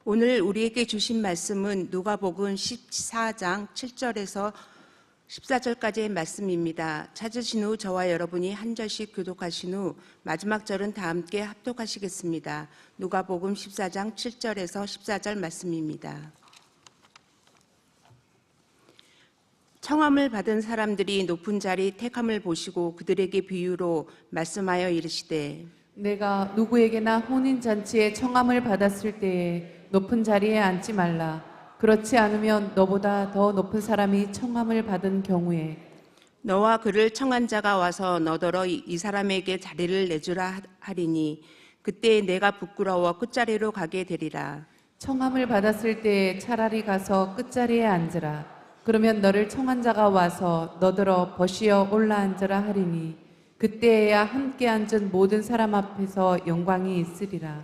오늘 우리에게 주신 말씀은 누가복음 14장 7절에서 14절까지의 말씀입니다. 찾으신 후 저와 여러분이 한 절씩 교독하신 후 마지막 절은 다 함께 합독하시겠습니다. 누가복음 14장 7절에서 14절 말씀입니다. 청함을 받은 사람들이 높은 자리 택함을 보시고 그들에게 비유로 말씀하여 이르시되 내가 누구에게나 혼인잔치에 청함을 받았을 때에 높은 자리에 앉지 말라. 그렇지 않으면 너보다 더 높은 사람이 청함을 받은 경우에 너와 그를 청한 자가 와서 너더러 이 사람에게 자리를 내주라 하리니 그때 내가 부끄러워 끝자리로 가게 되리라. 청함을 받았을 때에 차라리 가서 끝자리에 앉으라. 그러면 너를 청한 자가 와서 너더러 버시어 올라앉으라 하리니 그때에야 함께 앉은 모든 사람 앞에서 영광이 있으리라.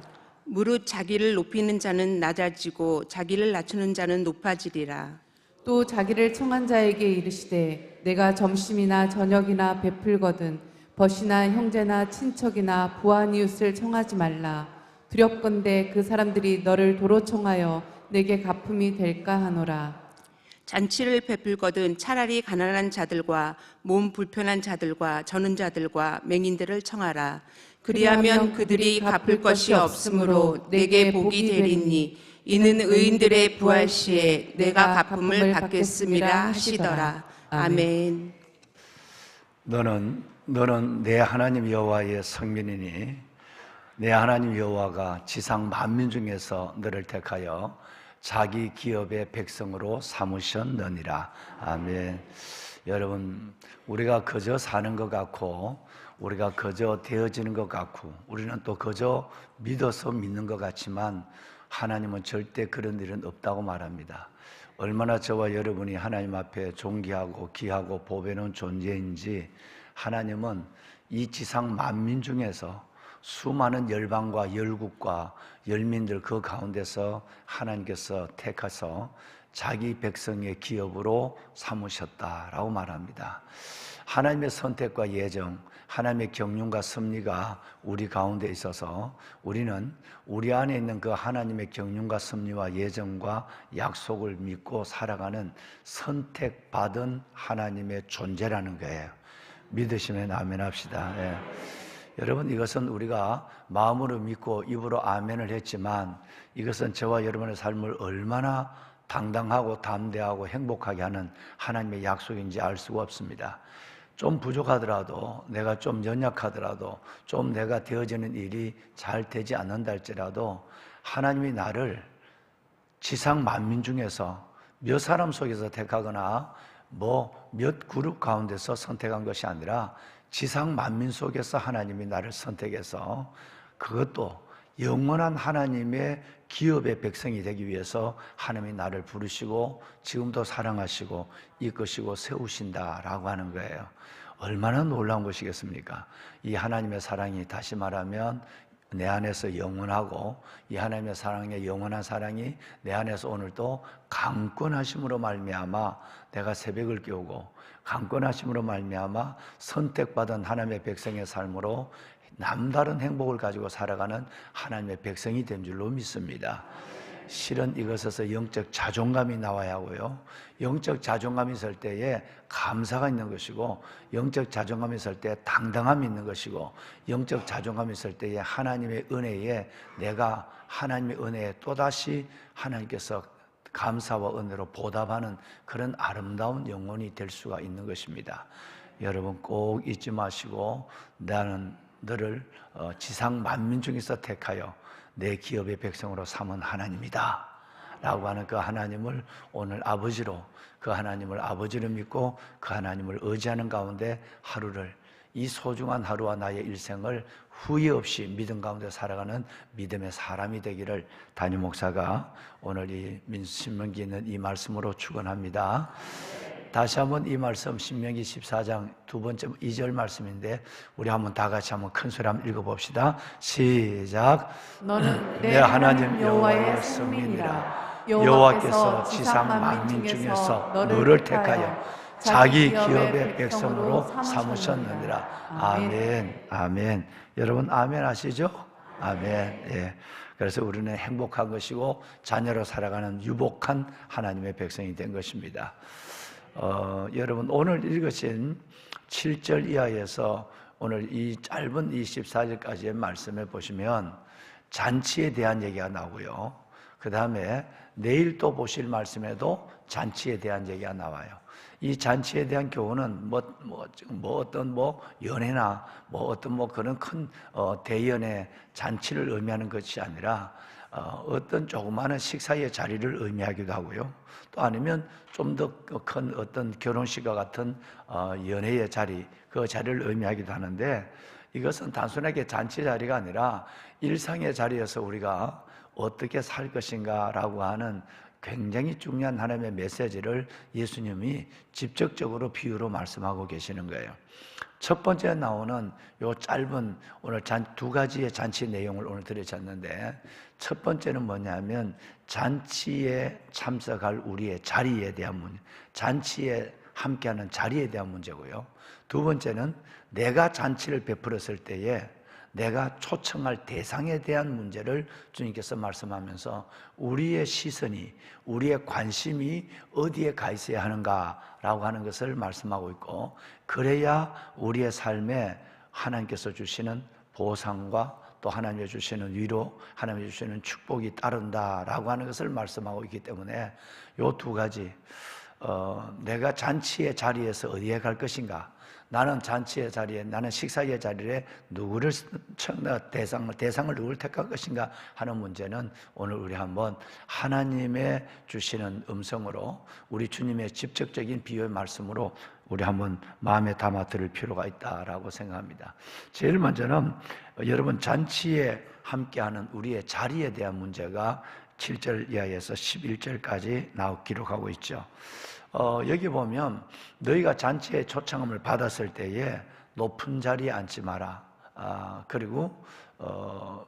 무릇 자기를 높이는 자는 낮아지고 자기를 낮추는 자는 높아지리라. 또 자기를 청한 자에게 이르시되 내가 점심이나 저녁이나 베풀거든 벗이나 형제나 친척이나 부한 이웃을 청하지 말라. 두렵건대 그 사람들이 너를 도로 청하여 내게 갚음이 될까 하노라. 잔치를 베풀거든 차라리 가난한 자들과 몸 불편한 자들과 저는 자들과 맹인들을 청하라. 그리하면 그들이 갚을 것이 없으므로 내게 복이 되리니 이는 의인들의 부활 시에 내가 갚음을 받겠음이라 하시더라. 아멘. 너는 내 하나님 여호와의 성민이니 내 하나님 여호와가 지상 만민 중에서 너를 택하여 자기 기업의 백성으로 삼으셨느니라. 아멘. 여러분, 우리가 그저 사는 것 같고 우리가 그저 되어지는 것 같고 우리는 또 그저 믿어서 믿는 것 같지만 하나님은 절대 그런 일은 없다고 말합니다. 얼마나 저와 여러분이 하나님 앞에 존귀하고 귀하고 보배로운 존재인지 하나님은 이 지상 만민 중에서 수많은 열방과 열국과 열민들 그 가운데서 하나님께서 택하서 자기 백성의 기업으로 삼으셨다라고 말합니다. 하나님의 선택과 예정, 하나님의 경륜과 섭리가 우리 가운데 있어서 우리는 우리 안에 있는 그 하나님의 경륜과 섭리와 예정과 약속을 믿고 살아가는 선택받은 하나님의 존재라는 거예요. 믿으시면 아멘 합시다. 예. 여러분, 이것은 우리가 마음으로 믿고 입으로 아멘을 했지만 이것은 저와 여러분의 삶을 얼마나 당당하고 담대하고 행복하게 하는 하나님의 약속인지 알 수가 없습니다. 좀 부족하더라도, 내가 좀 연약하더라도, 좀 내가 되어지는 일이 잘 되지 않는다 할지라도 하나님이 나를 지상 만민 중에서 몇 사람 속에서 택하거나 몇 그룹 가운데서 선택한 것이 아니라 지상 만민 속에서 하나님이 나를 선택해서 그것도 영원한 하나님의 기업의 백성이 되기 위해서 하나님이 나를 부르시고 지금도 사랑하시고 이끄시고 세우신다라고 하는 거예요. 얼마나 놀라운 것이겠습니까? 이 하나님의 사랑이 다시 말하면 내 안에서 영원하고 이 하나님의 사랑의 영원한 사랑이 내 안에서 오늘도 강권하심으로 말미암아 내가 새벽을 깨우고 강권하심으로 말미암아 선택받은 하나님의 백성의 삶으로 남다른 행복을 가지고 살아가는 하나님의 백성이 된 줄로 믿습니다. 실은 이것에서 영적 자존감이 나와야 하고요. 영적 자존감이 있을 때에 감사가 있는 것이고 영적 자존감이 있을 때 당당함이 있는 것이고 영적 자존감이 있을 때에 하나님의 은혜에 내가 하나님의 은혜에 또다시 하나님께서 감사와 은혜로 보답하는 그런 아름다운 영혼이 될 수가 있는 것입니다. 여러분 꼭 잊지 마시고 나는 너를 지상 만민 중에서 택하여 내 기업의 백성으로 삼은 하나님이다 라고 하는 그 하나님을 오늘 아버지로 그 하나님을 아버지로 믿고 그 하나님을 의지하는 가운데 하루를 이 소중한 하루와 나의 일생을 후회 없이 믿음 가운데 살아가는 믿음의 사람이 되기를 담임 목사가 오늘 이 신명기에 있는 이 말씀으로 축원합니다. 다시 한번 이 말씀 신명기 14장 두 번째 2절 말씀인데 우리 한번 다 같이 한번 큰 소리 한번 읽어봅시다. 시작. 너는 내 하나님 여호와의 성민이라. 여호와께서 지상 만민 중에서 너를 택하여 자기 기업의 백성으로 삼으셨느니라. 아멘. 아멘. 여러분 아멘 하시죠? 아멘. 예. 그래서 우리는 행복한 것이고 자녀로 살아가는 유복한 하나님의 백성이 된 것입니다. 여러분 오늘 읽으신 7절 이하에서 오늘 이 짧은 24절까지의 말씀을 보시면 잔치에 대한 얘기가 나오고요. 그 다음에 내일 또 보실 말씀에도 잔치에 대한 얘기가 나와요. 이 잔치에 대한 교훈은 어떤 연회나 어떤 그런 큰 대연의 잔치를 의미하는 것이 아니라 어떤 조그마한 식사의 자리를 의미하기도 하고요. 또 아니면 좀 더 큰 어떤 결혼식과 같은 연회의 자리, 그 자리를 의미하기도 하는데, 이것은 단순하게 잔치 자리가 아니라 일상의 자리에서 우리가 어떻게 살 것인가라고 하는 굉장히 중요한 하나님의 메시지를 예수님이 직접적으로 비유로 말씀하고 계시는 거예요. 첫 번째 나오는 요 짧은 오늘 두 가지의 잔치 내용을 오늘 들으셨는데, 첫 번째는 뭐냐면 잔치에 참석할 우리의 자리에 대한 문제, 잔치에 함께하는 자리에 대한 문제고요. 두 번째는 내가 잔치를 베풀었을 때에 내가 초청할 대상에 대한 문제를 주님께서 말씀하면서 우리의 시선이, 우리의 관심이 어디에 가 있어야 하는가라고 하는 것을 말씀하고 있고, 그래야 우리의 삶에 하나님께서 주시는 보상과 또 하나님이 주시는 위로, 하나님이 주시는 축복이 따른다라고 하는 것을 말씀하고 있기 때문에 이 두 가지, 내가 잔치의 자리에서 어디에 갈 것인가, 나는 잔치의 자리에, 나는 식사의 자리에 누구를 대상을 누구를 택할 것인가 하는 문제는 오늘 우리 한번 하나님의 주시는 음성으로, 우리 주님의 직접적인 비유의 말씀으로 우리 한번 마음에 담아 들을 필요가 있다라고 생각합니다. 제일 먼저는 여러분 잔치에 함께하는 우리의 자리에 대한 문제가 7절 이하에서 11절까지 기록하고 있죠. 여기 보면 너희가 잔치에 초청함을 받았을 때에 높은 자리에 앉지 마라. 그리고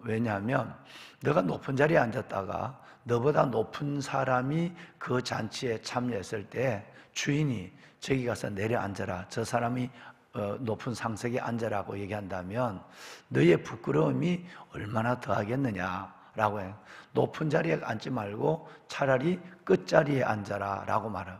왜냐하면 너가 높은 자리에 앉았다가 너보다 높은 사람이 그 잔치에 참여했을 때 주인이 저기 가서 내려앉아라, 저 사람이 높은 상석에 앉아라고 얘기한다면 너의 부끄러움이 얼마나 더하겠느냐라고 해요. 높은 자리에 앉지 말고 차라리 끝자리에 앉아라 라고 말해요.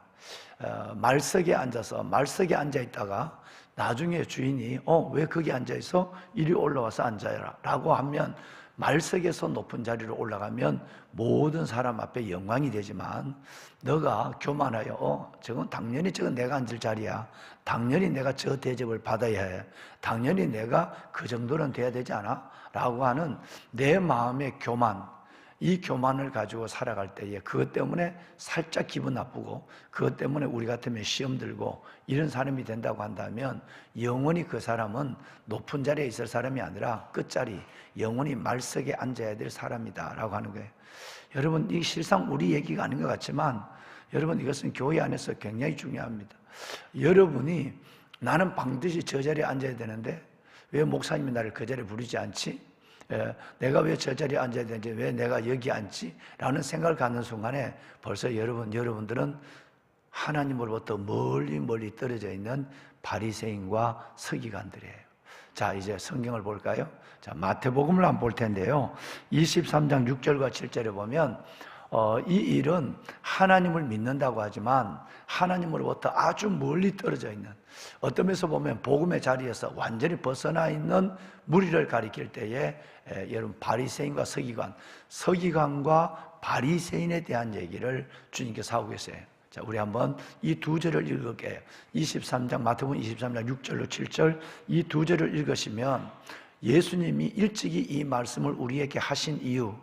말석에 앉아 있다가 나중에 주인이 왜 거기 앉아 있어? 이리 올라와서 앉아라 라고 하면, 말석에서 높은 자리로 올라가면 모든 사람 앞에 영광이 되지만, 너가 교만하여 당연히 저건 내가 앉을 자리야, 당연히 내가 저 대접을 받아야 해, 당연히 내가 그 정도는 돼야 되지 않아? 라고 하는 내 마음의 교만, 이 교만을 가지고 살아갈 때에 그것 때문에 살짝 기분 나쁘고, 그것 때문에 우리 같으면 시험 들고 이런 사람이 된다고 한다면, 영원히 그 사람은 높은 자리에 있을 사람이 아니라 끝자리, 영원히 말석에 앉아야 될 사람이다 라고 하는 거예요. 여러분, 이 실상 우리 얘기가 아닌 것 같지만 여러분, 이것은 교회 안에서 굉장히 중요합니다. 여러분이 나는 반드시 저 자리에 앉아야 되는데 왜 목사님이 나를 그 자리에 부르지 않지? 내가 왜 저 자리에 앉아야 되는지, 왜 내가 여기 앉지? 라는 생각을 갖는 순간에 벌써 여러분들은 하나님으로부터 멀리 떨어져 있는 바리새인과 서기관들이에요. 자, 이제 성경을 볼까요? 자, 마태복음을 한번 볼 텐데요. 23장 6절과 7절에 보면 이 일은 하나님을 믿는다고 하지만 하나님으로부터 아주 멀리 떨어져 있는, 어떤 면에서 보면 복음의 자리에서 완전히 벗어나 있는 무리를 가리킬 때에 여러분 바리새인과 서기관과 바리새인에 대한 얘기를 주님께서 하고 계세요. 자, 우리 한번 이 두 절을 읽을게요. 23장 마태복음 23장 6절로 7절 이 두 절을 읽으시면 예수님이 일찍이 이 말씀을 우리에게 하신 이유,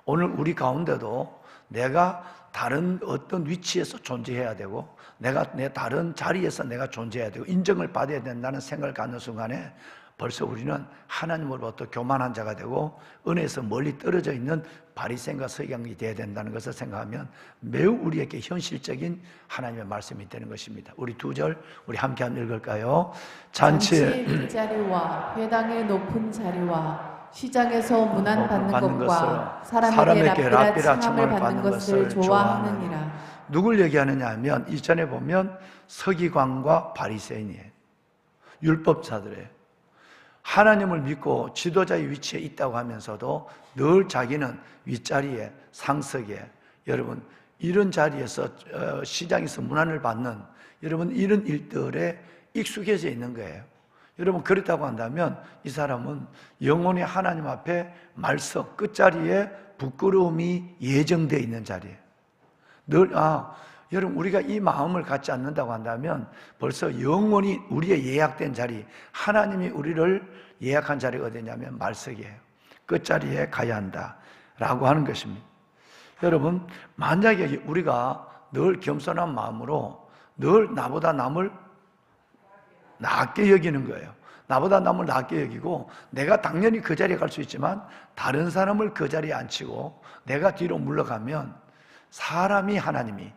오늘 우리 가운데도 내가 다른 어떤 위치에서 존재해야 되고, 내가 내 다른 자리에서 내가 존재해야 되고 인정을 받아야 된다는 생각을 갖는 순간에 벌써 우리는 하나님으로부터 교만한 자가 되고 은혜에서 멀리 떨어져 있는 바리새인과 서기관이 되어야 된다는 것을 생각하면 매우 우리에게 현실적인 하나님의 말씀이 되는 것입니다. 우리 두 절 우리 함께 한번 읽을까요? 잔치의 윗자리와 회당의 높은 자리와 시장에서 문안 받는 것과 사람에게 랍비라 칭함을 받는 것을 좋아하느니라. 누굴 얘기하느냐 하면 이전에 보면 서기관과 바리새인이에요. 율법자들이에요. 하나님을 믿고 지도자의 위치에 있다고 하면서도 늘 자기는 윗자리에, 상석에, 여러분 이런 자리에서 시장에서 문안을 받는 여러분 이런 일들에 익숙해져 있는 거예요. 여러분 그렇다고 한다면 이 사람은 영원히 하나님 앞에 말석 끝자리에 부끄러움이 예정되어 있는 자리예요. 늘 여러분 우리가 이 마음을 갖지 않는다고 한다면 벌써 영원히 우리의 예약된 자리, 하나님이 우리를 예약한 자리가 어디냐면 말석이에요. 끝자리에 가야 한다라고 하는 것입니다. 여러분 만약에 우리가 늘 겸손한 마음으로 늘 나보다 남을 낮게 여기는 거예요. 나보다 남을 낮게 여기고 내가 당연히 그 자리에 갈 수 있지만 다른 사람을 그 자리에 앉히고 내가 뒤로 물러가면 사람이 하나님이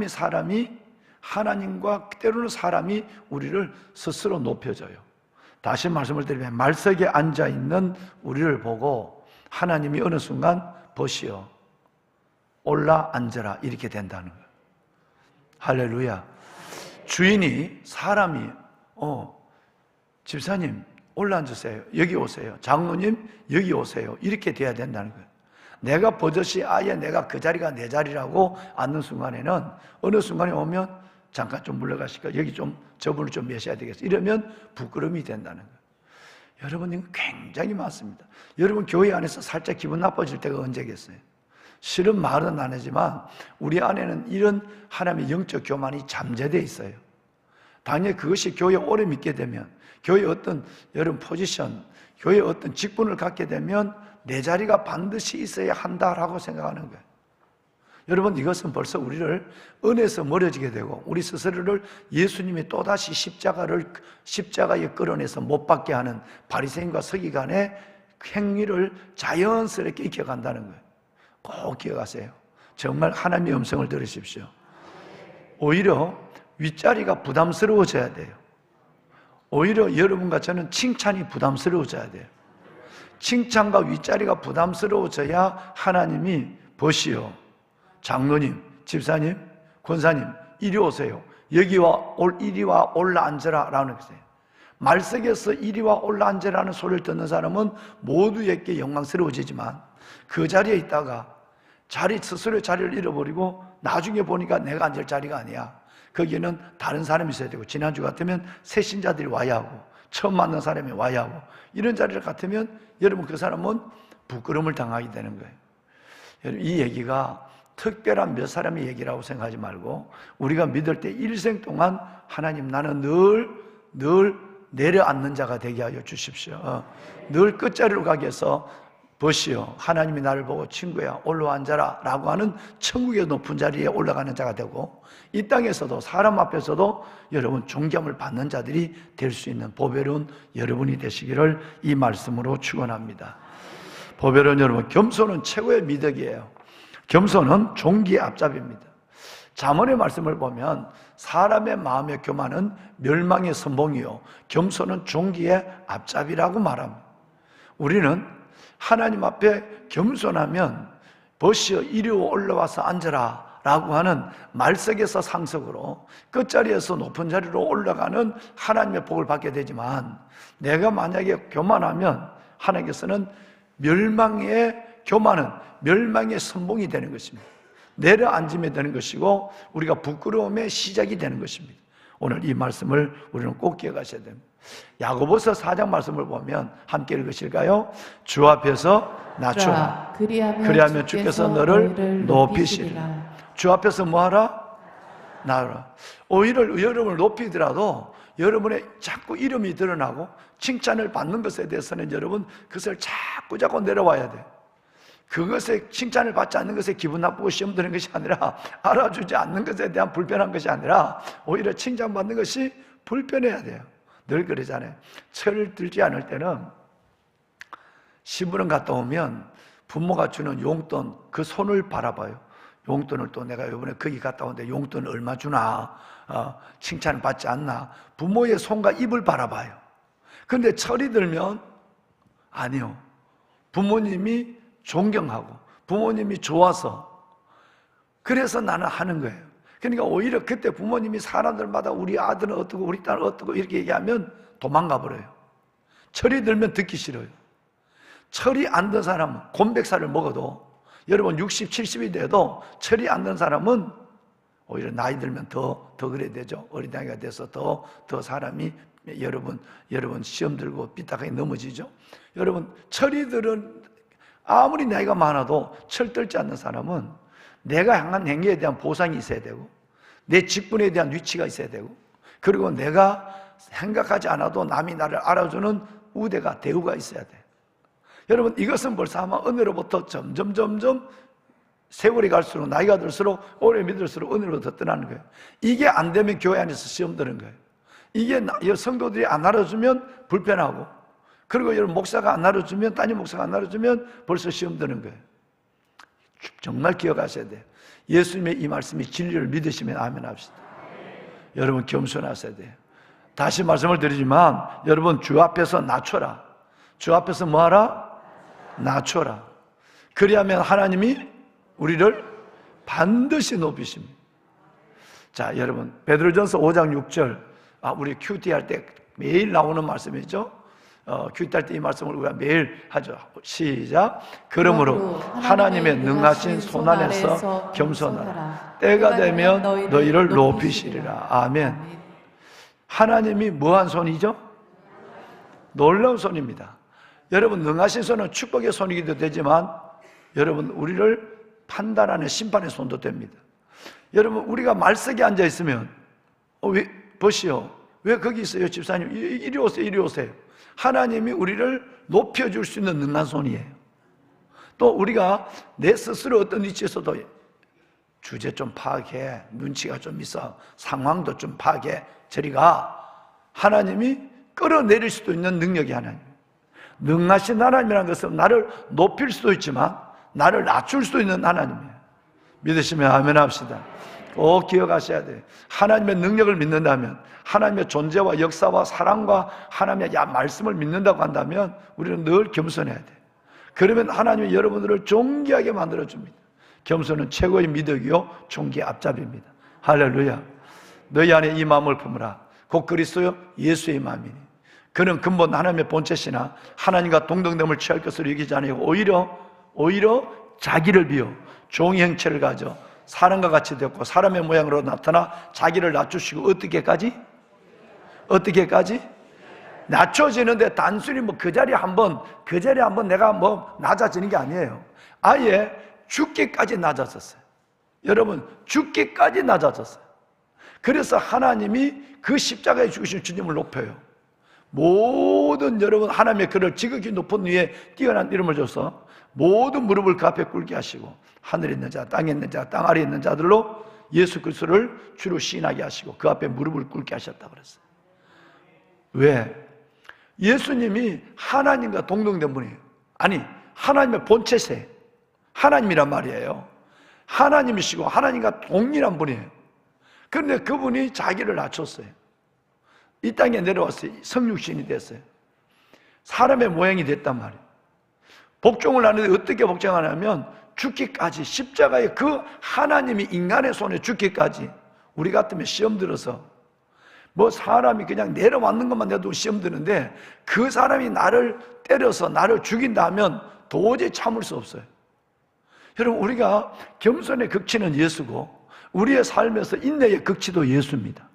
사람이 하나님과 때로는 사람이 우리를 스스로 높여줘요. 다시 말씀을 드리면 말석에 앉아있는 우리를 보고 하나님이 어느 순간 보시오 올라 앉아라 이렇게 된다는 거예요. 할렐루야. 주인이 사람이 집사님 올라앉으세요. 여기 오세요. 장로님 여기 오세요. 이렇게 돼야 된다는 거예요. 내가 버젓이 아예 내가 그 자리가 내 자리라고 앉는 순간에는 어느 순간에 오면 잠깐 좀 물러가시니까 여기 좀 저분을 좀 메셔야 되겠어. 이러면 부끄러움이 된다는 거예요. 여러분 이거 굉장히 많습니다. 여러분 교회 안에서 살짝 기분 나빠질 때가 언제겠어요? 실은 말은 안 하지만 우리 안에는 이런 하나님의 영적 교만이 잠재되어 있어요. 당연히 그것이 교회에 오래 믿게 되면 교회의 어떤 여러분 포지션, 교회의 어떤 직분을 갖게 되면 내 자리가 반드시 있어야 한다라고 생각하는 거예요. 여러분 이것은 벌써 우리를 은혜에서 멀어지게 되고 우리 스스로를 예수님이 또다시 십자가에 끌어내서 못 박게 하는 바리새인과 서기관의 행위를 자연스럽게 익혀간다는 거예요. 꼭 기억하세요. 정말 하나님의 음성을 들으십시오. 오히려 윗자리가 부담스러워져야 돼요. 오히려 여러분과 저는 칭찬이 부담스러워져야 돼요. 칭찬과 윗자리가 부담스러워져야 하나님이 보시오 장로님, 집사님, 권사님 이리 오세요. 이리 와 올라 앉으라 라는 것이에요. 말석에서 이리 와 올라 앉으라는 소리를 듣는 사람은 모두에게 영광스러워지지만 그 자리에 있다가 스스로의 자리를 잃어버리고 나중에 보니까 내가 앉을 자리가 아니야. 거기는 다른 사람이 있어야 되고 지난주 같으면 새 신자들이 와야 하고 처음 만난 사람이 와야 하고 이런 자리를 같으면 여러분 그 사람은 부끄러움을 당하게 되는 거예요. 여러분 이 얘기가 특별한 몇 사람의 얘기라고 생각하지 말고 우리가 믿을 때 일생 동안 하나님 나는 늘 내려앉는 자가 되게 하여 주십시오. 늘 끝자리로 가게 해서 보시오 하나님이 나를 보고 친구야 올라와 앉아라 라고 하는 천국의 높은 자리에 올라가는 자가 되고 이 땅에서도 사람 앞에서도 여러분 존경을 받는 자들이 될 수 있는 보배로운 여러분이 되시기를 이 말씀으로 축원합니다. 보배로운 여러분, 겸손은 최고의 미덕이에요. 겸손은 종기의 앞잡이입니다. 잠언의 말씀을 보면 사람의 마음의 교만은 멸망의 선봉이요 겸손은 종기의 앞잡이라고 말합니다. 우리는 하나님 앞에 겸손하면 보시어 이리 올라와서 앉아라 라고 하는 말석에서 상석으로 끝자리에서 높은 자리로 올라가는 하나님의 복을 받게 되지만 내가 만약에 교만하면 하나님께서는 교만은 멸망의 선봉이 되는 것입니다. 내려앉으면 되는 것이고 우리가 부끄러움의 시작이 되는 것입니다. 오늘 이 말씀을 우리는 꼭 기억하셔야 됩니다. 야고보서 4장 말씀을 보면 함께 읽으실까요? 주 앞에서 낮추라. 그리하면 주께서 너를 높이시리라. 주 앞에서 뭐하라? 나라. 오히려 여러분을 높이더라도 여러분의 자꾸 이름이 드러나고 칭찬을 받는 것에 대해서는 여러분 그것을 자꾸 내려와야 돼요. 그것에 칭찬을 받지 않는 것에 기분 나쁘고 시험 드는 것이 아니라 알아주지 않는 것에 대한 불편한 것이 아니라 오히려 칭찬받는 것이 불편해야 돼요. 늘 그러잖아요. 철을 들지 않을 때는 시부름 갔다 오면 부모가 주는 용돈 그 손을 바라봐요. 용돈을 또 내가 이번에 거기 갔다 오는데 용돈 얼마 주나 칭찬을 받지 않나 부모의 손과 입을 바라봐요. 그런데 철이 들면 아니요. 부모님이 존경하고 부모님이 좋아서 그래서 나는 하는 거예요. 그러니까 오히려 그때 부모님이 사람들마다 우리 아들은 어떻고 우리 딸은 어떻고 이렇게 얘기하면 도망가 버려요. 철이 들면 듣기 싫어요. 철이 안 든 사람은 곤백살을 먹어도 여러분 60, 70이 돼도 철이 안 든 사람은 오히려 나이 들면 더 그래야 되죠. 어린아이가 돼서 더 사람이 여러분 시험 들고 삐딱하게 넘어지죠. 여러분 철이 들은 아무리 나이가 많아도 철 들지 않는 사람은 내가 향한 행위에 대한 보상이 있어야 되고 내 직분에 대한 위치가 있어야 되고 그리고 내가 생각하지 않아도 남이 나를 알아주는 우대가 대우가 있어야 돼. 여러분 이것은 벌써 아마 은혜로부터 점점 세월이 갈수록 나이가 들수록 오래 믿을수록 은혜로부터 떠나는 거예요. 이게 안 되면 교회 안에서 시험 드는 거예요. 이게 성도들이 안 알아주면 불편하고 그리고 여러분 목사가 안 알아주면 담임 목사가 안 알아주면 벌써 시험 드는 거예요. 정말 기억하셔야 돼요. 예수님의 이 말씀이 진리를 믿으시면 아멘 합시다. 여러분 겸손하셔야 돼요. 다시 말씀을 드리지만 여러분 주 앞에서 낮춰라. 주 앞에서 뭐하라? 낮춰라. 그리하면 하나님이 우리를 반드시 높이십니다. 자, 여러분 베드로전서 5장 6절 우리 큐티 할 때 매일 나오는 말씀이죠. 큐티 할 때 이 말씀을 우리가 매일 하죠. 시작. 그러므로 하나님의 능하신 손 안에서 겸손하라. 때가 되면 너희를 높이시리라. 아멘. 하나님이 뭐한 손이죠? 놀라운 손입니다. 여러분 능하신 손은 축복의 손이기도 되지만 여러분 우리를 판단하는 심판의 손도 됩니다. 여러분 우리가 말석에 앉아 있으면 보시오 왜 거기 있어요 집사님 이리 오세요 이리 오세요. 하나님이 우리를 높여줄 수 있는 능한 손이에요. 또 우리가 내 스스로 어떤 위치에서도 주제 좀 파악해 눈치가 좀 있어 상황도 좀 파악해 저리 가. 하나님이 끌어내릴 수도 있는 능력이 하나님. 능하신 하나님이라는 것은 나를 높일 수도 있지만 나를 낮출 수도 있는 하나님이에요. 믿으시면 아멘 합시다. 꼭 기억하셔야 돼요. 하나님의 능력을 믿는다면 하나님의 존재와 역사와 사랑과 하나님의 말씀을 믿는다고 한다면 우리는 늘 겸손해야 돼요. 그러면 하나님이 여러분들을 존귀하게 만들어줍니다. 겸손은 최고의 미덕이요 존귀의 앞잡이입니다. 할렐루야. 너희 안에 이 마음을 품으라. 곧 그리스도 예수의 마음이니 그는 근본 하나님의 본체시나 하나님과 동등됨을 취할 것으로 여기지 아니하고 오히려 자기를 비워 종의 형체를 가져 사람과 같이 되었고 사람의 모양으로 나타나 자기를 낮추시고 어떻게까지? 낮춰지는데 단순히 그 자리에 한번 내가 낮아지는 게 아니에요. 아예 죽기까지 낮아졌어요. 여러분 죽기까지 낮아졌어요. 그래서 하나님이 그 십자가에 죽으신 주님을 높여요. 모든 여러분 하나님의 그를 지극히 높은 위에 뛰어난 이름을 줘서 모든 무릎을 그 앞에 꿇게 하시고 하늘에 있는 자, 땅에 있는 자, 땅 아래에 있는 자들로 예수 그리스도를 주로 시인하게 하시고 그 앞에 무릎을 꿇게 하셨다고 그랬어요. 왜? 예수님이 하나님과 동등된 분이에요. 아니 하나님의 본체세 하나님이란 말이에요. 하나님이시고 하나님과 동일한 분이에요. 그런데 그분이 자기를 낮췄어요. 이 땅에 내려왔어요. 성육신이 됐어요. 사람의 모양이 됐단 말이에요. 복종을 하는데 어떻게 복종하냐면 죽기까지 십자가에 그 하나님이 인간의 손에 죽기까지. 우리 같으면 시험 들어서 사람이 그냥 내려왔는 것만 내도 시험 드는데 그 사람이 나를 때려서 나를 죽인다면 도저히 참을 수 없어요. 여러분 우리가 겸손의 극치는 예수고 우리의 삶에서 인내의 극치도 예수입니다.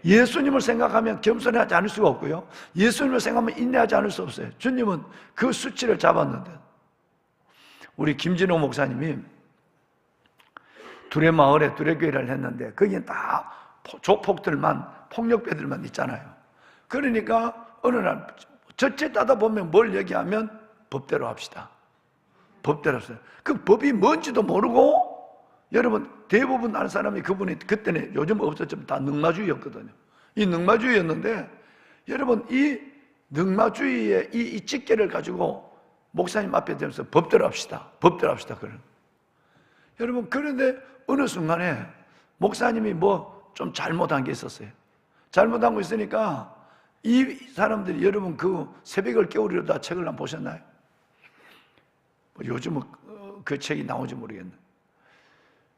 예수님을 생각하면 겸손하지 않을 수가 없고요 예수님을 생각하면 인내하지 않을 수 없어요. 주님은 그 수치를 잡았는데 우리 김진호 목사님이 두레마을에 두레교회를 했는데 거기는 다 조폭들만 폭력배들만 있잖아요. 그러니까 어느 날 첫째 따다 보면 뭘 얘기하면 법대로 합시다. 법대로 합시다. 그 법이 뭔지도 모르고 여러분 대부분 아는 사람이 그분이 그때는 요즘 없었지만 다 능마주의였거든요. 이 능마주의였는데 여러분 이 능마주의의 이 찌개를 가지고 목사님 앞에 대면서 법대로 합시다. 법대로 합시다. 여러분 그런데 어느 순간에 목사님이 좀 잘못한 게 있었어요. 잘못한 거 있으니까 이 사람들이 여러분 그 새벽을 깨우리려다 책을 안 보셨나요? 요즘은 그 책이 나오지 모르겠네.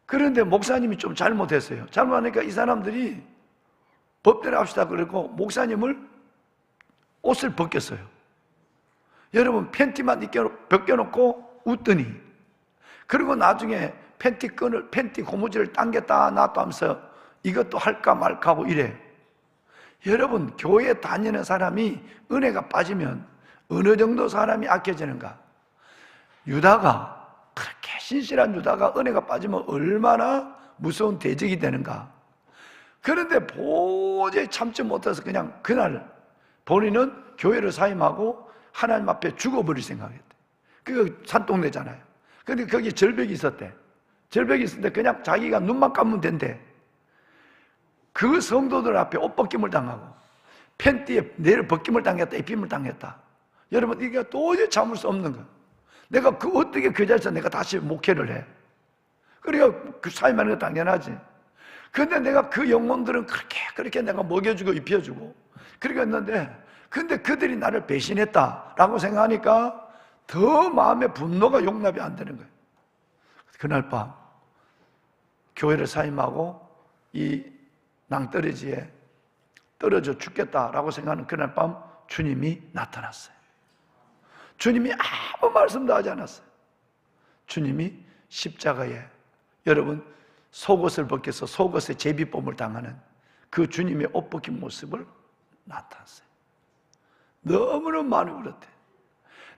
그런데 목사님이 좀 잘못했어요. 잘못하니까 이 사람들이 법대로 합시다 그러고 목사님을 옷을 벗겼어요. 여러분 팬티만 벗겨놓고 웃더니, 그리고 나중에 팬티 고무줄을 당겼다 놨다 하면서 이것도 할까 말까 하고 이래. 여러분, 교회 다니는 사람이 은혜가 빠지면 어느 정도 사람이 악해지는가? 유다가, 그렇게 신실한 유다가 은혜가 빠지면 얼마나 무서운 대적이 되는가? 그런데 도저히 참지 못해서 그냥 그날 본인은 교회를 사임하고 하나님 앞에 죽어버릴 생각했대. 그거 산동네잖아요. 근데 거기 절벽이 있었대. 절벽이 있었는데 그냥 자기가 눈만 감으면 된대. 그 성도들 앞에 옷 벗김을 당하고 팬티에 내를 벗김을 당했다, 입힘을 당했다. 여러분, 이게 도저히 참을 수 없는 거예요. 내가 어떻게 그 자리에서 내가 다시 목회를 해? 그러니까 그 사임하는 거 당연하지. 근데 내가 그 영혼들은 그렇게 내가 먹여주고 입혀주고 그렇게 했는데, 근데 그들이 나를 배신했다라고 생각하니까 더 마음의 분노가 용납이 안 되는 거예요. 그날 밤 교회를 사임하고 이 낭떠러지에 떨어져 죽겠다라고 생각하는 그날 밤 주님이 나타났어요. 주님이 아무 말씀도 하지 않았어요. 주님이 십자가에, 여러분, 속옷을 벗겨서 속옷에 제비뽑을 당하는 그 주님의 옷 벗긴 모습을 나타났어요. 너무너무 많이 울었대.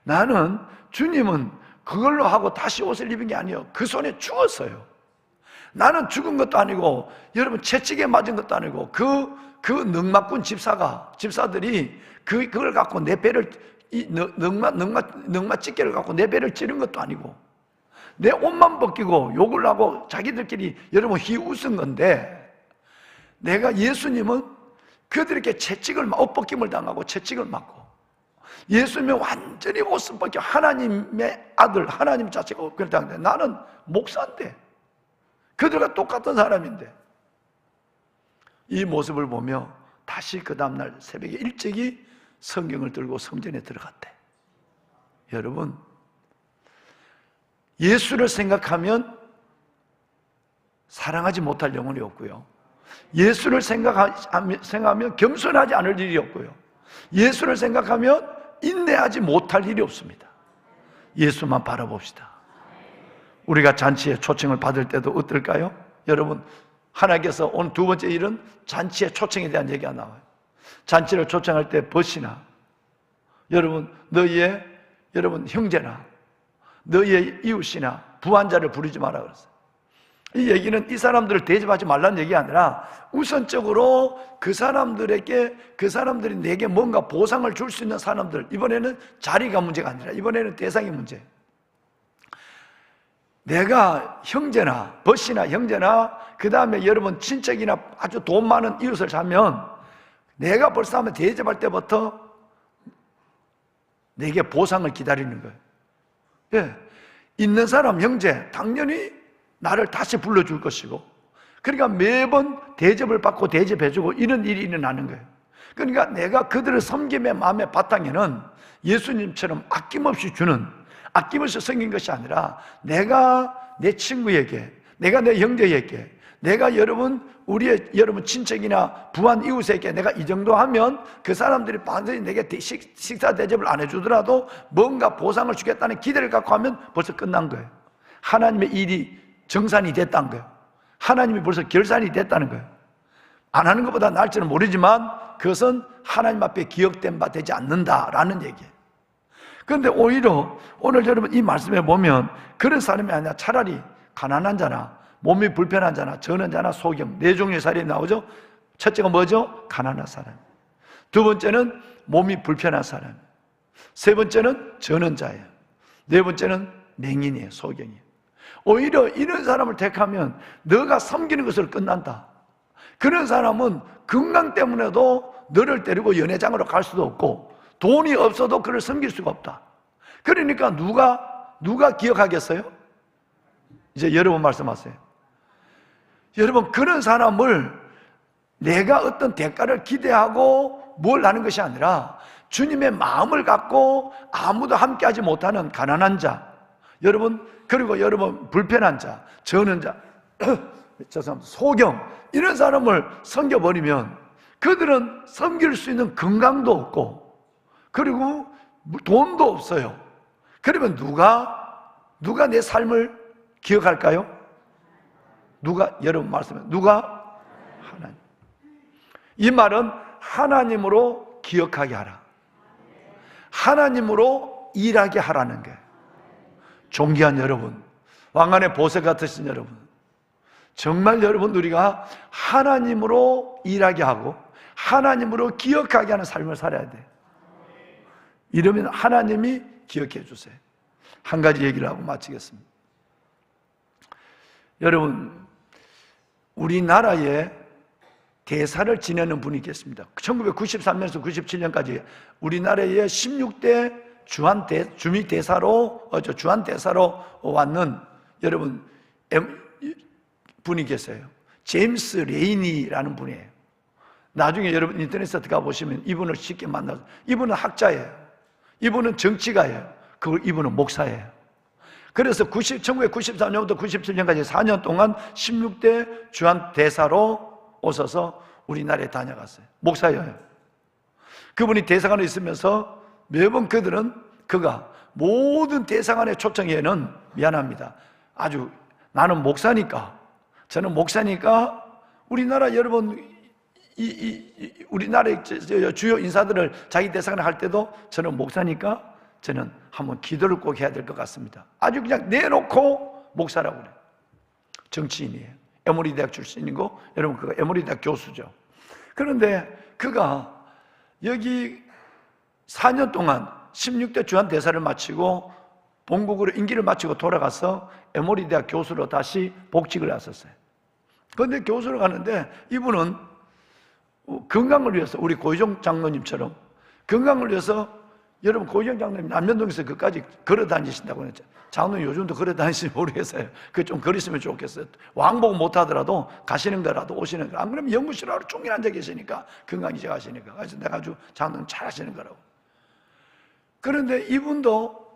나는 주님은 그걸로 하고 다시 옷을 입은 게 아니에요. 그 손에 죽었어요. 나는 죽은 것도 아니고, 여러분, 채찍에 맞은 것도 아니고, 그 능마꾼 집사들이 그걸 갖고 내 배를, 능마 찌개를 갖고 내 배를 찌른 것도 아니고, 내 옷만 벗기고 욕을 하고 자기들끼리 여러분 희웃은 건데, 내가 예수님은 그들에게 옷 벗김을 당하고 채찍을 맞고, 예수님은 완전히 옷을 벗겨 하나님의 아들, 하나님 자체가 옷 벗김을 당하는데, 나는 목사인데, 그들과 똑같은 사람인데, 이 모습을 보며 다시 그 다음날 새벽에 일찍이 성경을 들고 성전에 들어갔대. 여러분, 예수를 생각하면 사랑하지 못할 영혼이 없고요, 예수를 생각하면 겸손하지 않을 일이 없고요, 예수를 생각하면 인내하지 못할 일이 없습니다. 예수만 바라봅시다. 우리가 잔치에 초청을 받을 때도 어떨까요? 여러분, 하나님께서 오늘 두 번째 일은 잔치의 초청에 대한 얘기가 나와요. 잔치를 초청할 때 벗이나, 여러분, 너희의 형제나 너희의 이웃이나 부한자를 부르지 마라 그랬어요. 이 얘기는 이 사람들을 대접하지 말라는 얘기가 아니라 우선적으로 그 사람들이 내게 뭔가 보상을 줄 수 있는 사람들, 이번에는 자리가 문제가 아니라 이번에는 대상이 문제. 내가 형제나 벗이나 형제나 그 다음에 여러분 친척이나 아주 돈 많은 이웃을 사면 내가 벌써 하면 대접할 때부터 내게 보상을 기다리는 거예요. 예. 있는 사람 형제 당연히 나를 다시 불러줄 것이고, 그러니까 매번 대접을 받고 대접해주고 이런 일이 일어나는 거예요. 그러니까 내가 그들을 섬김의 마음의 바탕에는 예수님처럼 아낌없이 주는, 아낌없이 섬긴 것이 아니라 내가 내 친구에게, 내가 내 형제에게, 내가 여러분 친척이나 부한 이웃에게 내가 이 정도 하면 그 사람들이 반드시 내게 식사 대접을 안 해주더라도 뭔가 보상을 주겠다는 기대를 갖고 하면 벌써 끝난 거예요. 하나님의 일이 정산이 됐다는 거예요. 하나님이 벌써 결산이 됐다는 거예요. 안 하는 것보다 나을지는 모르지만 그것은 하나님 앞에 기억된 바 되지 않는다라는 얘기예요. 그런데 오히려 오늘 여러분 이 말씀에 보면 그런 사람이 아니라 차라리 가난한 자나 몸이 불편한 자나 저는 자나 소경, 네 종류의 사람이 나오죠. 첫째가 뭐죠? 가난한 사람. 두 번째는 몸이 불편한 사람. 세 번째는 저는 자예요. 네 번째는 맹인이에요. 소경이에요. 오히려 이런 사람을 택하면 너가 섬기는 것으로 끝난다. 그런 사람은 건강 때문에도 너를 데리고 연회장으로 갈 수도 없고 돈이 없어도 그를 섬길 수가 없다. 그러니까 누가 기억하겠어요? 이제 여러분 말씀하세요. 여러분, 그런 사람을 내가 어떤 대가를 기대하고 뭘 하는 것이 아니라 주님의 마음을 갖고 아무도 함께하지 못하는 가난한 자, 여러분, 그리고 여러분 불편한 자, 저는 자, 죄송합니다, 소경, 이런 사람을 섬겨버리면 그들은 섬길 수 있는 건강도 없고, 그리고 돈도 없어요. 그러면 누가 내 삶을 기억할까요? 여러분 말씀해. 누가? 하나님. 이 말은 하나님으로 기억하게 하라. 하나님으로 일하게 하라는 게. 존귀한 여러분, 왕관의 보석 같으신 여러분, 정말 여러분 우리가 하나님으로 일하게 하고 하나님으로 기억하게 하는 삶을 살아야 돼. 이러면 하나님이 기억해 주세요. 한 가지 얘기를 하고 마치겠습니다. 여러분, 우리나라에 대사를 지내는 분이 계십니다. 1993년에서 97년까지 우리나라에 16대 주한대사로 왔는 여러분 분이 계세요. 제임스 레이니라는 분이에요. 나중에 여러분 인터넷에 들어가 보시면 이분을 쉽게 만나서, 이분은 학자예요. 이분은 정치가예요. 이분은 목사예요. 그래서 1993년부터 97년까지 4년 동안 16대 주한대사로 오셔서 우리나라에 다녀갔어요. 목사예요. 그분이 대사관에 있으면서 매번 그가 모든 대사관의 초청에는 미안합니다. 나는 목사니까, 저는 목사니까 우리나라 여러분, 우리나라의 주요 인사들을 자기 대사관에 할 때도 저는 목사니까 저는 한번 기도를 꼭 해야 될 것 같습니다. 아주 그냥 내놓고 목사라고 그래요. 정치인이에요. 에모리 대학 출신이고, 여러분 그가 에모리 대학 교수죠. 그런데 그가 여기 4년 동안 16대 주한대사를 마치고 본국으로 임기를 마치고 돌아가서 에모리 대학 교수로 다시 복직을 했었어요. 그런데 교수로 가는데 이분은 건강을 위해서, 우리 고희정 장로님처럼 건강을 위해서, 여러분 고희정 장로님 남면동에서 그까지 걸어 다니신다고 했죠. 장로님 요즘도 걸어 다니시는지 모르겠어요. 그 좀 걸으시면 좋겠어요. 왕복 못 하더라도 가시는 거라도 오시는 거. 안 그러면 연구실에 하루 종일 앉아 계시니까, 건강이 좋아하시니까. 그래서 내가 아주 장로님 잘 하시는 거라고. 그런데 이분도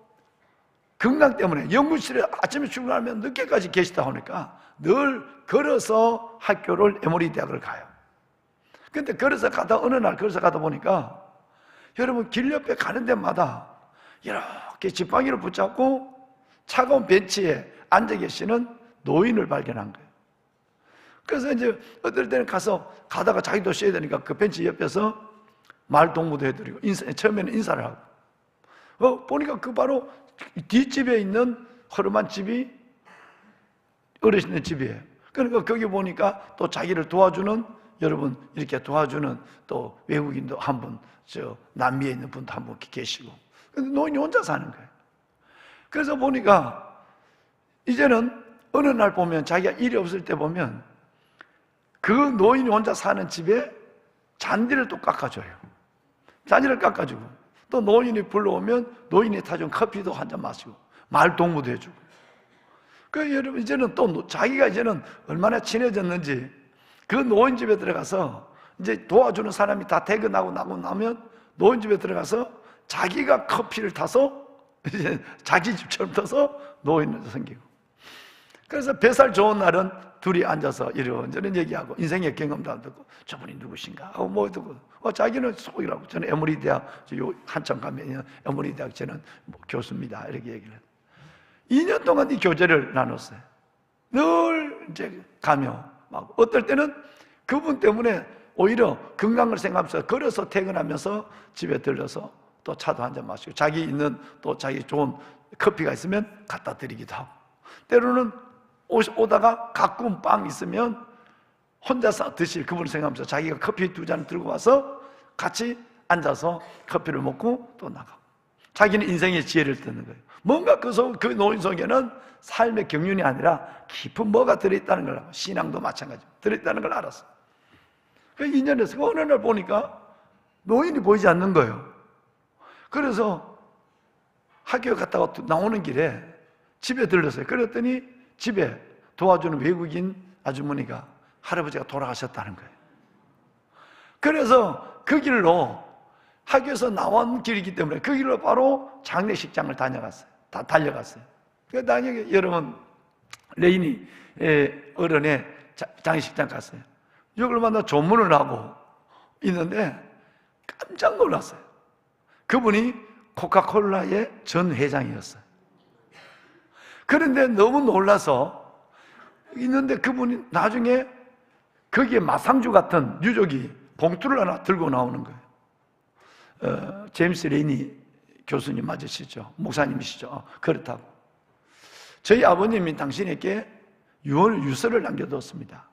건강 때문에 연구실에 아침에 출근하면 늦게까지 계시다 보니까 늘 걸어서 학교를 에모리 대학을 가요. 근데 어느 날 걸어서 가다 보니까 여러분 길 옆에 가는 데마다 이렇게 지팡이를 붙잡고 차가운 벤치에 앉아 계시는 노인을 발견한 거예요. 그래서 이제 어떨 때는 가다가 자기도 쉬어야 되니까 그 벤치 옆에서 말 동무도 해드리고 처음에는 인사를 하고 보니까 그 바로 뒷집에 있는 허름한 집이 어르신의 집이에요. 그러니까 거기 보니까 또 자기를 도와주는, 여러분 이렇게 도와주는 또 외국인도 한 분, 남미에 있는 분도 한 분 계시고, 근데 노인이 혼자 사는 거예요. 그래서 보니까 이제는 어느 날 보면 자기가 일이 없을 때 보면 그 노인이 혼자 사는 집에 잔디를 또 깎아줘요. 잔디를 깎아주고, 또 노인이 불러오면 노인이 타준 커피도 한 잔 마시고, 말 동무도 해주고. 여러분 이제는 또 자기가 이제는 얼마나 친해졌는지 그 노인 집에 들어가서 이제 도와주는 사람이 다 퇴근하고 나면 노인 집에 들어가서 자기가 커피를 타서 이제 자기 집처럼 타서 노인을 섬기고. 그래서 뱃살 좋은 날은 둘이 앉아서 이런저런 얘기하고 인생의 경험도 듣고, 저분이 누구신가 하고 뭐 듣고, 자기는 속이라고, 저는 에모리 대학 한참 가면 에모리 대학 저는 교수입니다 이렇게 얘기를 해요. 2년 동안 이 교제를 나눴어요. 늘 이제 가며 막 어떨 때는 그분 때문에 오히려 건강을 생각하면서 걸어서 퇴근하면서 집에 들러서 또 차도 한잔 마시고, 자기 있는 또 자기 좋은 커피가 있으면 갖다 드리기도 하고, 때로는 오다가 가끔 빵 있으면 혼자서 드실 그분을 생각하면서 자기가 커피 2잔 들고 와서 같이 앉아서 커피를 먹고 또 나가고, 자기는 인생의 지혜를 듣는 거예요. 뭔가 그 노인 속에는 삶의 경륜이 아니라 깊은 뭐가 들어있다는 걸 알고, 신앙도 마찬가지로 들어있다는 걸 알았어요. 그 2년에서 어느 날 보니까 노인이 보이지 않는 거예요. 그래서 학교 갔다가 나오는 길에 집에 들렀어요. 그랬더니 집에 도와주는 외국인 아주머니가, 할아버지가 돌아가셨다는 거예요. 그래서 그 길로, 학교에서 나온 길이기 때문에 그 길로 바로 장례식장을 달려갔어요. 나중에 여러분 레이니 어른의 장례식장 갔어요. 이걸 만나 조문을 하고 있는데 깜짝 놀랐어요. 그분이 코카콜라의 전 회장이었어요. 그런데 너무 놀라서 있는데 그분이 나중에 거기에 마상주 같은 유족이 봉투를 하나 들고 나오는 거예요. 제임스 레이니 교수님 맞으시죠? 목사님이시죠? 그렇다고. 저희 아버님이 당신에게 유서를 남겨뒀습니다.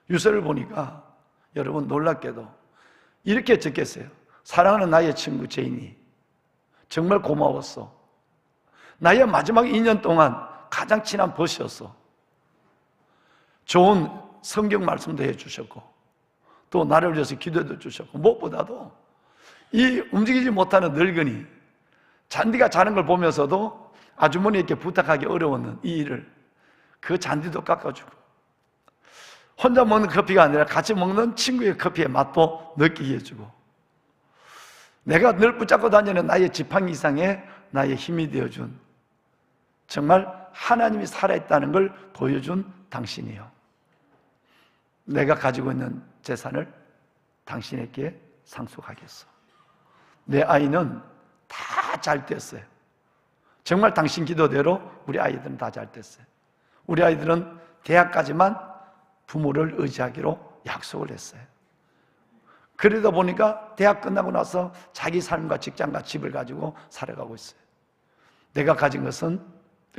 유서를 보니까 여러분 놀랍게도 이렇게 적겠어요. 사랑하는 나의 친구 제인이 정말 고마웠어. 나의 마지막 2년 동안 가장 친한 벗이었어. 좋은 성경 말씀도 해주셨고 또 나를 위해서 기도도 주셨고 무엇보다도 이 움직이지 못하는 늙은이 잔디가 자는 걸 보면서도 아주머니에게 부탁하기 어려웠는 이 일을 그 잔디도 깎아주고 혼자 먹는 커피가 아니라 같이 먹는 친구의 커피의 맛도 느끼게 해주고 내가 늘 붙잡고 다니는 나의 지팡이 이상의 나의 힘이 되어준 정말 하나님이 살아있다는 걸 보여준 당신이요. 내가 가지고 있는 재산을 당신에게 상속하겠어. 내 아이는 다 잘 됐어요. 정말 당신 기도대로 우리 아이들은 다 잘 됐어요. 우리 아이들은 대학까지만 부모를 의지하기로 약속을 했어요. 그러다 보니까 대학 끝나고 나서 자기 삶과 직장과 집을 가지고 살아가고 있어요. 내가 가진 것은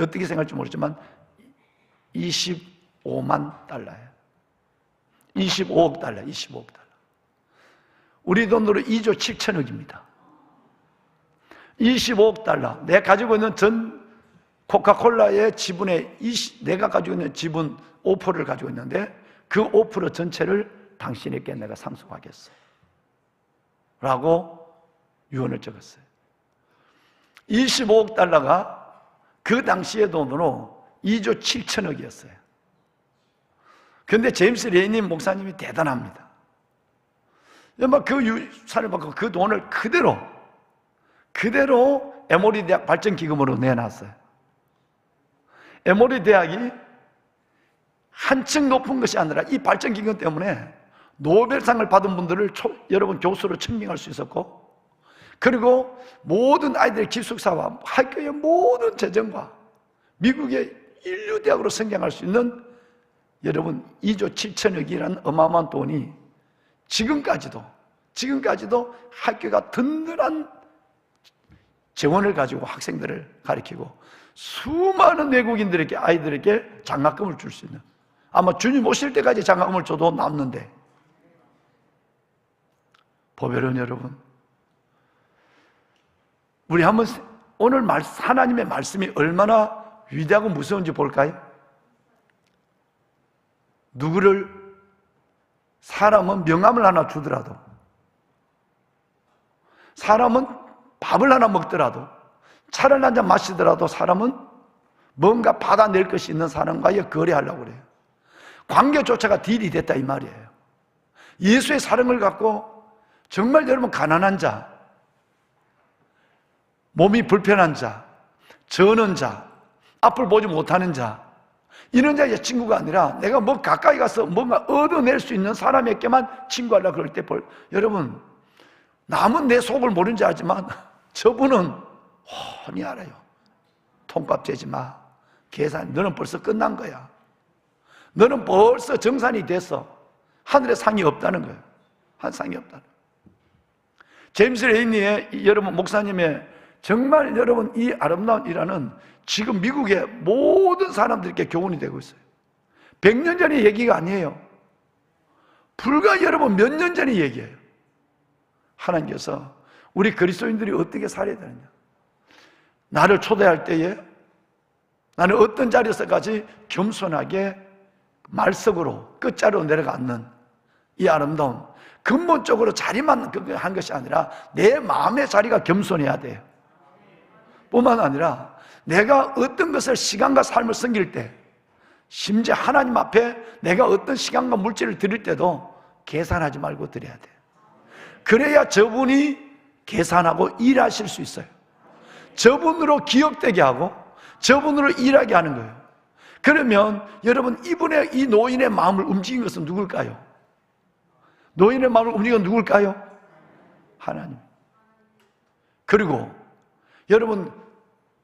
어떻게 생각할지 모르지만 25만 달러예요. 25억 달러, 25억 달러. 우리 돈으로 2조 7천억입니다. 25억 달러. 내가 가지고 있는 전 코카콜라의 지분의 내가 가지고 있는 지분 5%를 가지고 있는데 그 5% 전체를 당신에게 내가 상속하겠어. 라고 유언을 적었어요. 25억 달러가 그 당시의 돈으로 2조 7천억이었어요. 그런데 제임스 레이니 목사님이 대단합니다. 그 유산을 받고 그 돈을 그대로 에모리 대학 발전기금으로 내놨어요. 에모리 대학이 한층 높은 것이 아니라 이 발전기금 때문에 노벨상을 받은 분들을 여러분 교수로 천명할 수 있었고 그리고 모든 아이들의 기숙사와 학교의 모든 재정과 미국의 인류대학으로 성장할 수 있는 여러분 2조 7천억이라는 어마어마한 돈이 지금까지도 학교가 든든한 재원을 가지고 학생들을 가르치고 수많은 외국인들에게 아이들에게 장학금을 줄 수 있는 아마 주님 오실 때까지 장학금을 줘도 남는데 보배로운 여러분 우리 한번 오늘 하나님의 말씀이 얼마나 위대하고 무서운지 볼까요? 사람은 명함을 하나 주더라도 사람은 밥을 하나 먹더라도 차를 한 잔 마시더라도 사람은 뭔가 받아낼 것이 있는 사람과의 거래하려고 그래요. 관계조차가 딜이 됐다 이 말이에요. 예수의 사랑을 갖고 정말 여러분 가난한 자, 몸이 불편한 자, 저는 자, 앞을 보지 못하는 자 이런 자의 친구가 아니라 내가 뭐 가까이 가서 뭔가 얻어낼 수 있는 사람에게만 친구하려고 그럴 때 여러분 남은 내 속을 모르는지 알지만 저분은 훤히 알아요. 통값 재지 마. 계산 너는 벌써 끝난 거야. 너는 벌써 정산이 됐어. 하늘에 상이 없다는 거예요. 한 상이 없다는 거예요. 제임스 레이니의 여러분 목사님의 정말 여러분 이 아름다운 일화는 지금 미국의 모든 사람들에게 교훈이 되고 있어요. 100년 전의 얘기가 아니에요. 불과 여러분 몇 년 전의 얘기예요. 하나님께서 우리 그리스도인들이 어떻게 살아야 되느냐. 나를 초대할 때에 나는 어떤 자리에서까지 겸손하게 말석으로 끝자리로 내려가는 이 아름다움 근본적으로 자리만 한 것이 아니라 내 마음의 자리가 겸손해야 돼요. 뿐만 아니라 내가 어떤 것을 시간과 삶을 섬길 때 심지어 하나님 앞에 내가 어떤 시간과 물질을 드릴 때도 계산하지 말고 드려야 돼요. 그래야 저분이 계산하고 일하실 수 있어요. 저분으로 기억되게 하고 저분으로 일하게 하는 거예요. 그러면 여러분 이 노인의 마음을 움직인 것은 누굴까요? 노인의 마음을 움직인 건 누굴까요? 하나님. 그리고 여러분,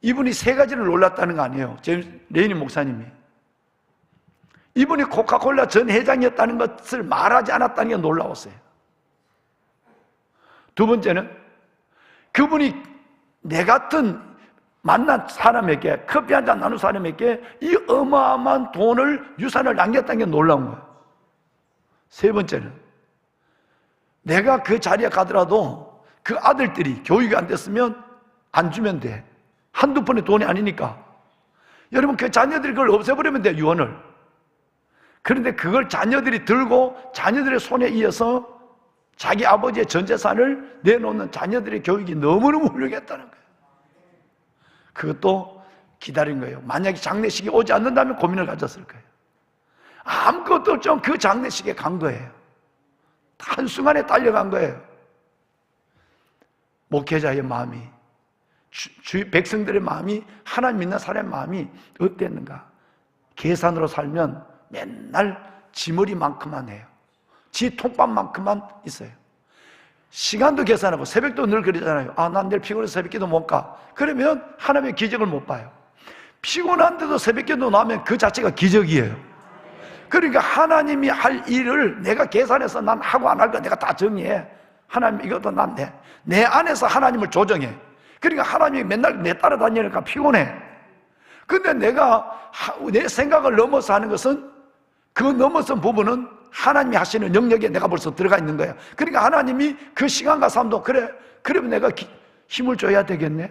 이분이 세 가지를 놀랐다는 거 아니에요. 제임스 레이니 목사님이. 이분이 코카콜라 전 회장이었다는 것을 말하지 않았다는 게 놀라웠어요. 두 번째는 그분이 내 같은 만난 사람에게, 커피 한잔 나눈 사람에게 이 어마어마한 돈을, 유산을 남겼다는 게 놀라운 거예요. 세 번째는 내가 그 자리에 가더라도 그 아들들이 교육이 안 됐으면 안 주면 돼. 한두 푼의 돈이 아니니까. 여러분, 그 자녀들이 그걸 없애버리면 돼, 유언을. 그런데 그걸 자녀들이 들고 자녀들의 손에 이어서 자기 아버지의 전 재산을 내놓는 자녀들의 교육이 너무너무 훌륭했다는 거예요. 그것도 기다린 거예요. 만약에 장례식이 오지 않는다면 고민을 가졌을 거예요. 아무것도 없죠. 그 장례식에 간 거예요. 한순간에 달려간 거예요. 목회자의 마음이, 백성들의 마음이, 하나님 믿는 사람의 마음이 어땠는가? 계산으로 살면 맨날 지머리만큼만 해요. 지 통밥만큼만 있어요. 시간도 계산하고 새벽도 늘 그러잖아요. 아, 난 내일 피곤해서 새벽기도 못 가. 그러면 하나님의 기적을 못 봐요. 피곤한데도 새벽기도 나오면 그 자체가 기적이에요. 그러니까 하나님이 할 일을 내가 계산해서 난 하고 안 할 거 내가 다 정리해. 하나님 이것도 난 내 안에서 하나님을 조정해. 그러니까 하나님이 맨날 내 따라다니니까 피곤해. 근데 내가 내 생각을 넘어서 하는 것은, 그 넘어선 부분은 하나님이 하시는 영역에 내가 벌써 들어가 있는 거야. 그러니까 하나님이 그 시간과 삶도, 그래, 그러면 내가 힘을 줘야 되겠네.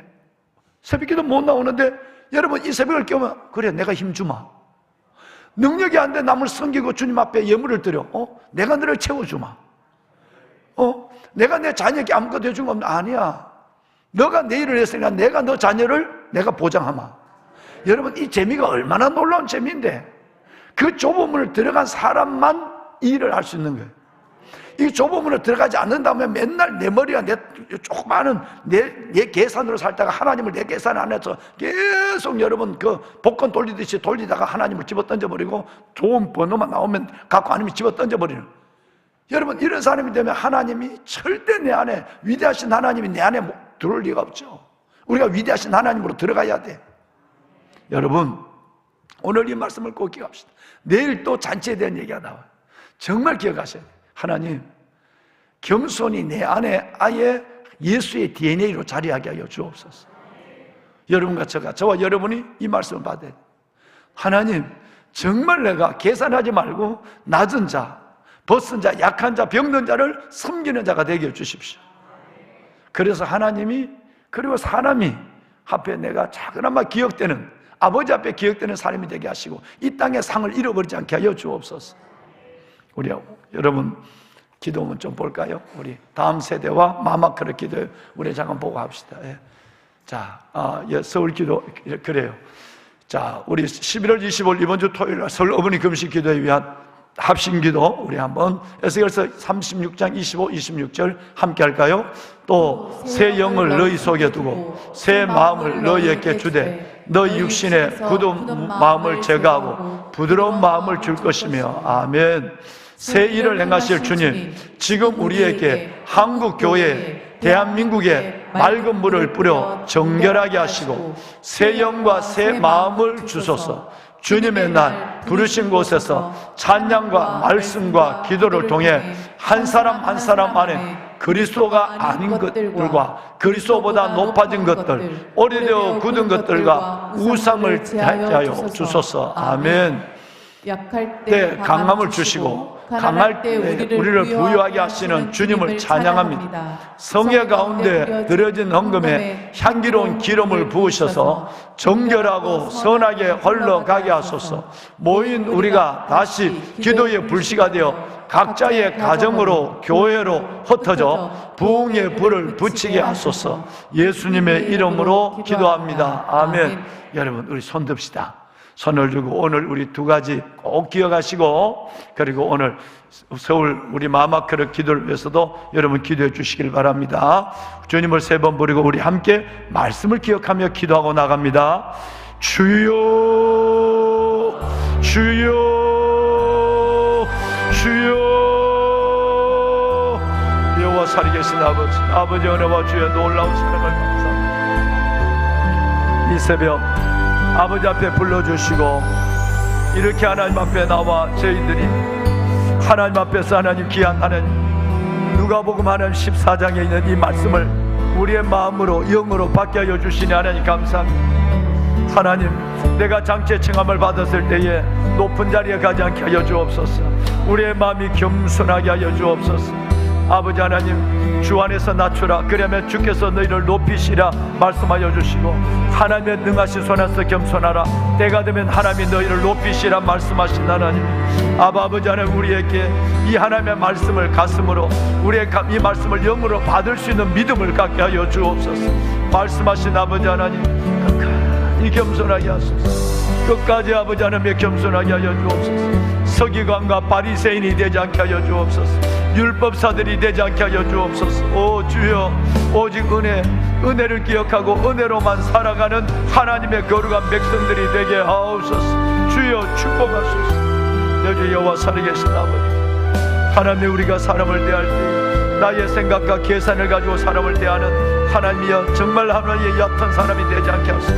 새벽기도 못 나오는데 여러분, 이 새벽을 깨우면, 그래, 내가 힘 주마. 능력이 안 돼 남을 섬기고 주님 앞에 예물을 드려. 내가 너를 채워주마. 내가 내 자녀에게 아무것도 해준 거 없는, 아니야. 너가 내 일을 했으니까 내가 너 자녀를 내가 보장하마. 여러분, 이 재미가 얼마나 놀라운 재미인데, 그 좁은 문을 들어간 사람만 이 일을 할 수 있는 거예요. 이 좁은 문을 들어가지 않는다면 맨날 내 머리가 내 조그마한 내 계산으로 살다가 하나님을 내 계산 안에서 계속 여러분 그 복권 돌리듯이 돌리다가 하나님을 집어 던져버리고 좋은 번호만 나오면 갖고 아니면 집어 던져버리는, 여러분, 이런 사람이 되면 하나님이 절대 내 안에, 위대하신 하나님이 내 안에 들어올 리가 없죠. 우리가 위대하신 하나님으로 들어가야 돼. 여러분, 오늘 이 말씀을 꼭 기억합시다. 내일 또 잔치에 대한 얘기가 나와요. 정말 기억하셔야 돼요. 하나님, 겸손히 내 안에 아예 예수의 DNA로 자리하게 하여 주옵소서. 여러분과 저와 여러분이 이 말씀을 받아야 돼요. 하나님, 정말 내가 계산하지 말고 낮은 자, 벗은 자, 약한 자, 병든 자를 섬기는 자가 되게 해주십시오. 그래서 하나님이, 그리고 사람이 앞에 내가 작은아마 기억되는, 아버지 앞에 기억되는 사람이 되게 하시고 이 땅의 상을 잃어버리지 않게 하여 주옵소서. 우리 여러분 기도문 좀 볼까요? 우리 다음 세대와 마마크를 기도해 우리 잠깐 보고 합시다. 예. 자, 서울 기도 그래요. 자, 우리 11월 25일 이번 주 토요일 날 서울 어머니 금식 기도에 위한 합심 기도 우리 한번 에스겔서 36장 25, 26절 함께 할까요? 또 새 영을 너희 속에 두고 새 마음을 너희에게 주되 너희 육신의 굳은 마음을 제거하고 부드러운 마음을 줄 것이며. 아멘. 새 일을 행하실 주님, 지금 우리에게 한국 교회, 대한민국에 맑은 물을 뿌려 정결하게 하시고 새 영과 새 마음을 주소서. 주님의 날 부르신 곳에서 찬양과 말씀과 기도를 통해 한 사람 한 사람 안에 그리스도가 아닌 것들과 그리스도보다 높아진 것들, 오래되어 굳은 것들과 우상을 대하여 주소서. 아멘. 약할 때 강함을 주시고 강할 때 우리를 부유하게 하시는 주님을 찬양합니다. 성회 가운데 드려진 헌금에 향기로운 기름을 부으셔서 정결하고 선하게 흘러가게 하소서. 모인 우리가 다시 기도의 불씨가 되어 각자의 가정으로 교회로 흩어져 부흥의 불을 붙이게 하소서. 예수님의 이름으로 기도합니다. 아멘. 여러분, 우리 손 듭시다. 손을 들고 오늘 우리 두 가지 꼭 기억하시고, 그리고 오늘 서울 우리 마마크르 기도를 위해서도 여러분 기도해 주시길 바랍니다. 주님을 세 번 부르고 우리 함께 말씀을 기억하며 기도하고 나갑니다. 주여 주여 주여. 여호와 살아계신 아버지, 아버지 은혜와 주의 놀라운 사랑을 감사합니다. 이 새벽 아버지 앞에 불러주시고 이렇게 하나님 앞에 나와 저희들이 하나님 앞에서 하나님 귀한 하나님 누가복음 하나님 14장에 있는 이 말씀을 우리의 마음으로 영으로 받게 하여 주시니 하나님 감사합니다. 하나님, 내가 장체 청함을 받았을 때에 높은 자리에 가지 않게 하여 주옵소서. 우리의 마음이 겸손하게 하여 주옵소서. 아버지 하나님, 주 안에서 낮추라. 그러면 주께서 너희를 높이시라 말씀하여 주시고, 하나님의 능하신 손 안에서 겸손하라. 때가 되면 하나님이 너희를 높이시라 말씀하신 하나님. 아버지 하나님, 우리에게 이 하나님의 말씀을 가슴으로, 우리의 이 말씀을 영으로 받을 수 있는 믿음을 갖게 하여 주옵소서. 말씀하신 아버지 하나님, 이 겸손하게 하소서. 끝까지 아버지 하나님의 겸손하게 하여 주옵소서. 서기관과 바리새인이 되지 않게 하여 주옵소서. 율법사들이 되지 않게 하여 주옵소서. 오 주여, 오직 은혜를 기억하고 은혜로만 살아가는 하나님의 거룩한 백성들이 되게 하옵소서. 주여 축복하소서. 여기 여호와 살아계신 아버지, 하나님, 우리가 사람을 대할 때 나의 생각과 계산을 가지고 사람을 대하는 하나님이여, 정말 하나님의 얕은 사람이 되지 않게 하소서.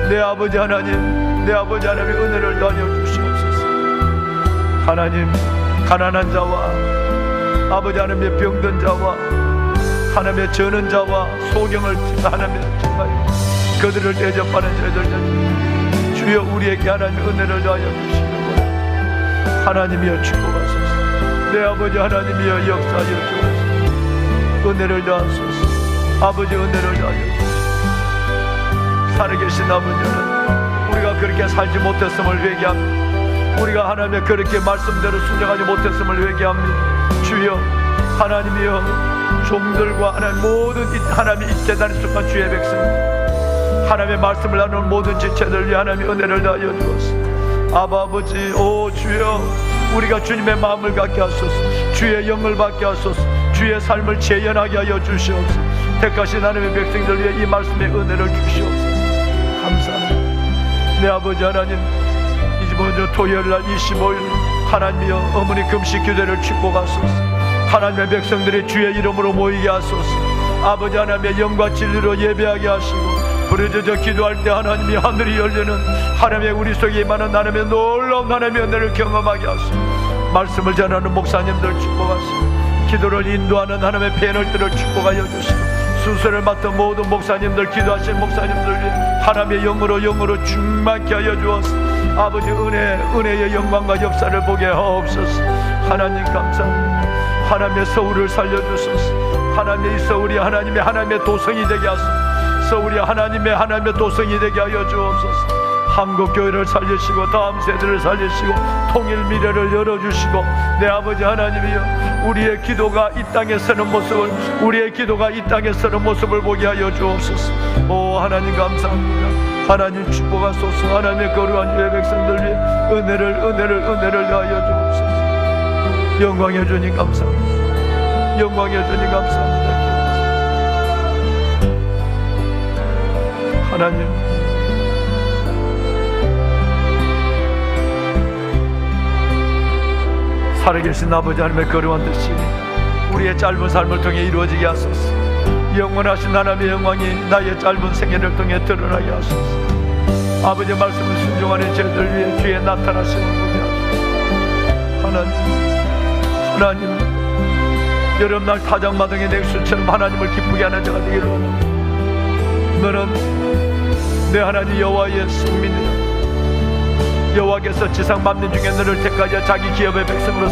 내 아버지 하나님, 내 아버지 하나님의 은혜를 더하여 주시옵소서. 하나님, 가난한 자와 아버지 하나님의 병든 자와 하나님의 저는 자와 소경을 하나님의 정말 그들을 대접하는 저희들, 주여 우리에게 하나님의 은혜를 더하여 주시고 하나님이여 축복하소서. 내 아버지 하나님이여 역사하여 주옵소서. 은혜를 더하소서. 아버지 은혜를 더하여 주옵소서. 살아계신 아버지는 우리가 그렇게 살지 못했음을 회개합니다. 우리가 하나님의 그렇게 말씀대로 순종하지 못했음을 회개합니다. 주여 하나님이여, 종들과 하나님 모든 하나님이 이 재단에 속한 주의 백성, 하나님의 말씀을 나누는 모든 지체들 위해 하나님의 은혜를 다하여 주옵소서. 아버지, 오 주여, 우리가 주님의 마음을 갖게 하소서. 주의 영을 받게 하소서. 주의 삶을 재현하게 하여 주시옵소서. 택하신 하나님의 백성들 위해 이 말씀의 은혜를 주시옵소서. 감사합니다. 내 아버지 하나님, 이번 주 토요일날 25일 하나님이여, 어머니 금식 규례를 축복하소서. 하나님의 백성들이 주의 이름으로 모이게 하소서. 아버지 하나님의 영과 진리로 예배하게 하시고, 부르짖어 기도할 때 하나님이 하늘이 열리는 하나님의 우리 속에 임하는 하나님의 놀라운 하나님의 은혜를 경험하게 하시고, 말씀을 전하는 목사님들 축복하시고, 기도를 인도하는 하나님의 패널들을 축복하여 주시고, 순서를 맡은 모든 목사님들, 기도하신 목사님들 위해 하나님의 영으로 충만케 하여 주옵소서. 아버지, 은혜의 영광과 역사를 보게 하옵소서. 하나님 감사합니다. 하나님의 서울을 살려주소서. 하나님의 이 서울이 하나님의 도성이 되게 하소서. 서울이 하나님의 도성이 되게 하여 주옵소서. 한국교회를 살리시고 다음 세대를 살리시고 통일 미래를 열어주시고, 내 아버지 하나님이여, 우리의 기도가 이 땅에 서는 모습을, 우리의 기도가 이 땅에 서는 모습을 보게 하여 주옵소서. 오 하나님 감사합니다. 하나님 축복하소서. 하나님의 거룩한 주의 백성들 위해 은혜를 더하여 주옵소서. 영광의 주님 감사합니다. 영광의 주님 감사합니다. 하나님, 살아계신 아버지 하나님의 거룩한 뜻이 우리의 짧은 삶을 통해 이루어지게 하소서. 영원하신 하나님의 영광이 나의 짧은 생애를 통해 드러나게 하소서. 아버지 말씀을 순종하는 저희들 위해 주의 나타나심을 보게 하소서. 하나님, 여름날 타작마당의 냉수처럼 하나님을 기쁘게 하는 자가 되기를 원합니다. 너는 내 하나님 여호와의 승민이다. 여호와께서 지상 만민 중에 너를 택하여 자기 기업의 백성으로